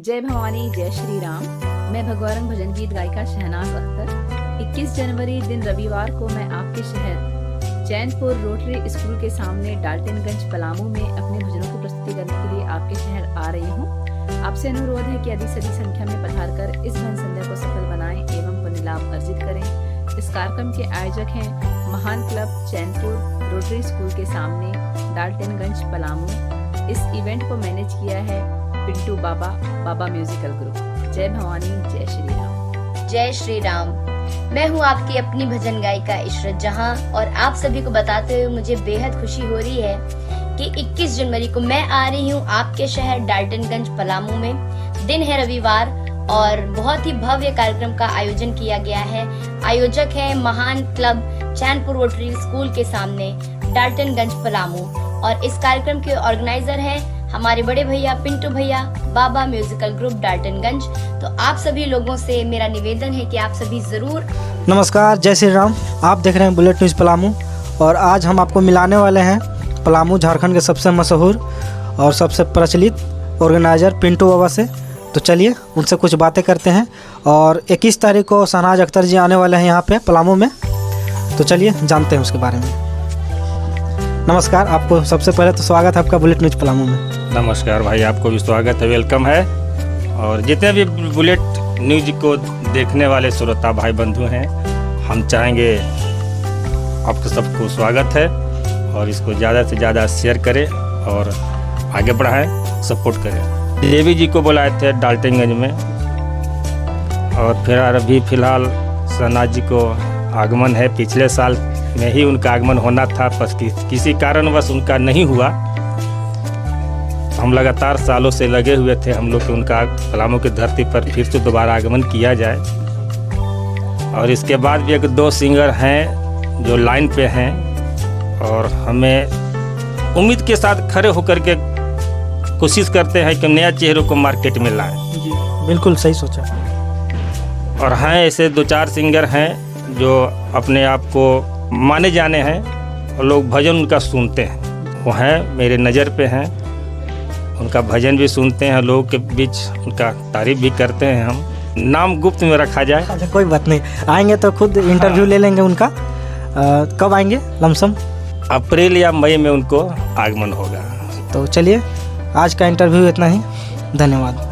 जय भवानी जय श्री राम। मैं भगवारंग भजन गीत गायिका शहनाज अख्तर। 21 जनवरी दिन रविवार को मैं आपके शहर चैनपुर रोटरी स्कूल के सामने डाल्टनगंज पलामू में अपने भजनों की प्रस्तुति करने के लिए आपके शहर आ रही हूँ। आपसे अनुरोध है कि अधिक से अधिक संख्या में पधारकर इस भजन संध्या को सफल बनाएं एवं पुण्य लाभ अर्जित करें। इस कार्यक्रम के आयोजक हैं महान क्लब चैनपुर रोटरी स्कूल के सामने डाल्टनगंज पलामू। इस इवेंट को मैनेज किया है पिंटू बाबा म्यूजिकल ग्रुप। जय भवानी जय श्री राम। जय श्री राम। मैं हूँ आपकी अपनी भजन गायिका इशरत जहां और आप सभी को बताते हुए मुझे बेहद खुशी हो रही है कि 21 जनवरी को मैं आ रही हूँ आपके शहर डाल्टनगंज पलामू में। दिन है रविवार और बहुत ही भव्य कार्यक्रम का आयोजन किया गया है। आयोजक है महान क्लब चैनपुर रोटरी स्कूल के सामने डाल्टनगंज पलामू और इस कार्यक्रम के ऑर्गेनाइजर हैं हमारे बड़े भैया पिंटू भैया बाबा म्यूजिकल ग्रुप डाल्टनगंज। तो आप सभी लोगों से मेरा निवेदन है कि आप सभी जरूर। नमस्कार, जय श्री राम। आप देख रहे हैं बुलेट न्यूज़ पलामू और आज हम आपको मिलाने वाले हैं पलामू झारखंड के सबसे मशहूर और सबसे प्रचलित ऑर्गेनाइजर पिंटू बाबा से। तो चलिए उनसे कुछ बातें करते हैं। और 21 तारीख को शहनाज अख्तर जी आने वाले हैं यहाँ पे पलामू में। तो चलिए जानते हैं उसके बारे में। नमस्कार, आपको सबसे पहले तो स्वागत है आपका बुलेट न्यूज़ पलामू में। नमस्कार भाई, आपको भी स्वागत है, वेलकम है। और जितने भी बुलेट न्यूज़ को देखने वाले श्रोता भाई बंधु हैं, हम चाहेंगे आपको सबको स्वागत है और इसको ज़्यादा से ज़्यादा शेयर करें और आगे बढ़ाएं, सपोर्ट करें। देवी जी को बुलाए थे डाल्टनगंज में और फिर अभी फ़िलहाल शहनाज जी को आगमन है। पिछले साल में ही उनका आगमन होना था, बस किसी कारणवश उनका नहीं हुआ। हम लगातार सालों से लगे हुए थे हम लोग कि उनका पलामू की धरती पर फिर से दोबारा आगमन किया जाए। और इसके बाद भी एक दो सिंगर हैं जो लाइन पे हैं और हमें उम्मीद के साथ खड़े होकर के कोशिश करते हैं कि नया चेहरों को मार्केट में लाएं। जी बिल्कुल सही सोचा। और हैं ऐसे दो चार सिंगर हैं जो अपने आप को माने जाने हैं और लोग भजन उनका सुनते हैं। वो हैं मेरे नज़र पे हैं, उनका भजन भी सुनते हैं, लोगों के बीच उनका तारीफ भी करते हैं। हम नाम गुप्त में रखा जाए। अच्छा, कोई बात नहीं, आएंगे तो खुद इंटरव्यू ले लेंगे उनका। कब आएंगे लमसम? अप्रैल या मई में उनको आगमन होगा। तो चलिए आज का इंटरव्यू इतना ही। धन्यवाद।